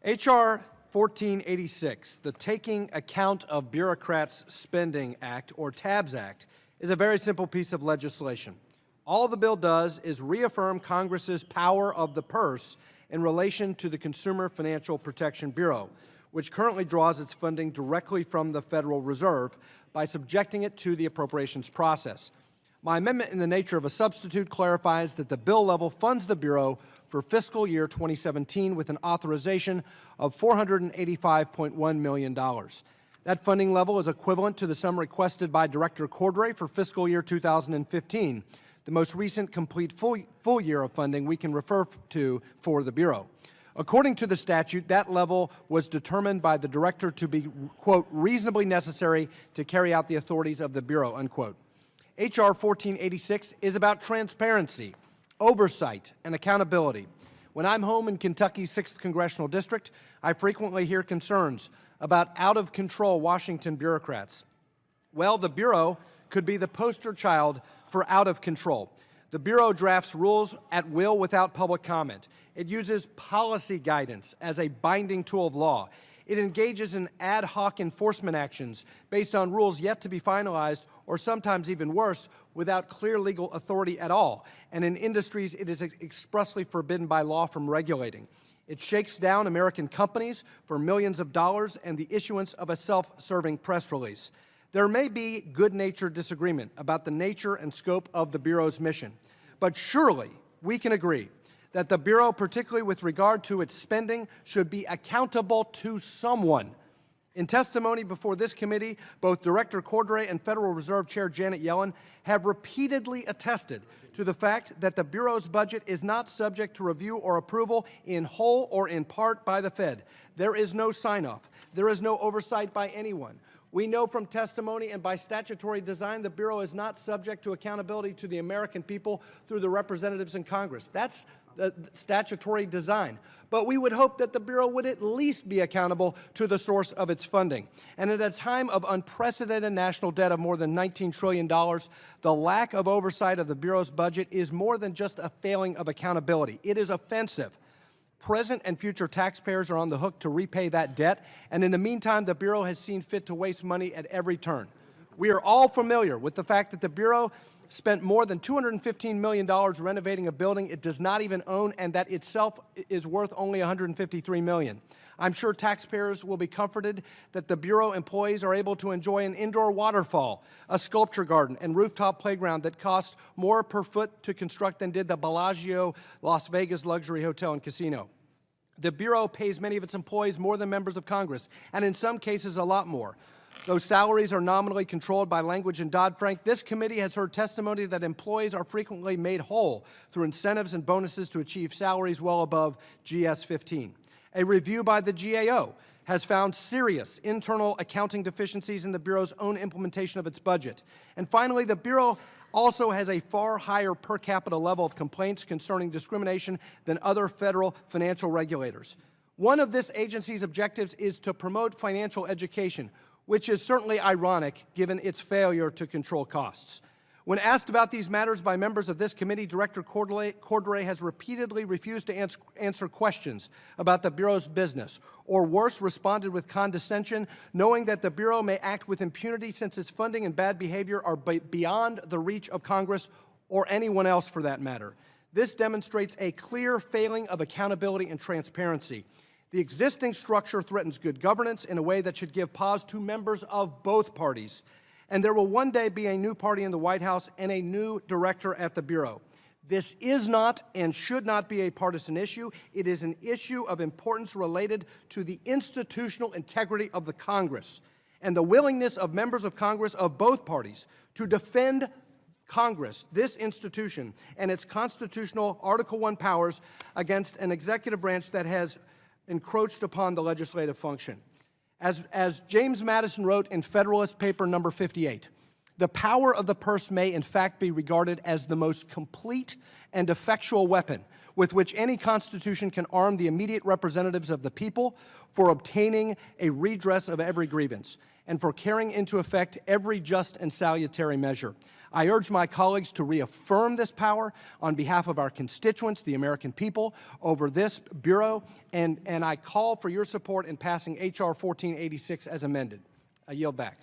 H.R. 1486, the Taking Account of Bureaucrats Spending Act, or TABS Act, is a very simple piece of legislation. All the bill does is reaffirm Congress's power of the purse in relation to the Consumer Financial Protection Bureau, which currently draws its funding directly from the Federal Reserve by subjecting it to the appropriations process. My amendment, in the nature of a substitute, clarifies that the bill level funds the Bureau for fiscal year 2017 with an authorization of $485.1 million. That funding level is equivalent to the sum requested by Director Cordray for fiscal year 2015, the most recent complete full year of funding we can refer to for the Bureau. According to the statute, that level was determined by the Director to be, quote, reasonably necessary to carry out the authorities of the Bureau, unquote. H.R. 1486 is about transparency, oversight, and accountability. When I'm home in Kentucky's 6th Congressional District, I frequently hear concerns about out-of-control Washington bureaucrats. Well, the Bureau could be the poster child for out of control. The Bureau drafts rules at will without public comment. It uses policy guidance as a binding tool of law. It engages in ad hoc enforcement actions based on rules yet to be finalized, or sometimes even worse, without clear legal authority at all. And in industries it is expressly forbidden by law from regulating. It shakes down American companies for millions of dollars and the issuance of a self-serving press release. There may be good-natured disagreement about the nature and scope of the Bureau's mission, but surely we can agree that the Bureau, particularly with regard to its spending, should be accountable to someone. In testimony before this committee, both Director Cordray and Federal Reserve Chair Janet Yellen have repeatedly attested to the fact that the Bureau's budget is not subject to review or approval in whole or in part by the Fed. There is no sign-off. There is no oversight by anyone. We know from testimony and by statutory design the Bureau is not subject to accountability to the American people through the representatives in Congress. That's the statutory design. But we would hope that the Bureau would at least be accountable to the source of its funding. And at a time of unprecedented national debt of more than $19 trillion, the lack of oversight of the Bureau's budget is more than just a failing of accountability. It is offensive. Present and future taxpayers are on the hook to repay that debt, and in the meantime, the Bureau has seen fit to waste money at every turn. We are all familiar with the fact that the Bureau spent more than $215 million renovating a building it does not even own and that itself is worth only $153 million. I'm sure taxpayers will be comforted that the Bureau employees are able to enjoy an indoor waterfall, a sculpture garden, and rooftop playground that cost more per foot to construct than did the Bellagio Las Vegas luxury hotel and casino. The Bureau pays many of its employees more than members of Congress, and in some cases a lot more. Those salaries are nominally controlled by language in Dodd-Frank. This committee has heard testimony that employees are frequently made whole through incentives and bonuses to achieve salaries well above GS 15. A review by the GAO has found serious internal accounting deficiencies in the Bureau's own implementation of its budget. And finally, the Bureau also has a far higher per capita level of complaints concerning discrimination than other federal financial regulators. One of this agency's objectives is to promote financial education, which is certainly ironic given its failure to control costs. When asked about these matters by members of this committee, Director Cordray has repeatedly refused to answer questions about the Bureau's business, or worse, responded with condescension, knowing that the Bureau may act with impunity since its funding and bad behavior are beyond the reach of Congress or anyone else for that matter. This demonstrates a clear failing of accountability and transparency. The existing structure threatens good governance in a way that should give pause to members of both parties. And there will one day be a new party in the White House and a new director at the Bureau. This is not and should not be a partisan issue. It is an issue of importance related to the institutional integrity of the Congress and the willingness of members of Congress of both parties to defend Congress, this institution, and its constitutional Article I powers against an executive branch that has encroached upon the legislative function. As James Madison wrote in Federalist Paper number 58, the power of the purse may in fact be regarded as the most complete and effectual weapon with which any constitution can arm the immediate representatives of the people for obtaining a redress of every grievance and for carrying into effect every just and salutary measure. I urge my colleagues to reaffirm this power on behalf of our constituents, the American people, over this Bureau, and I call for your support in passing H.R. 1486 as amended. I yield back.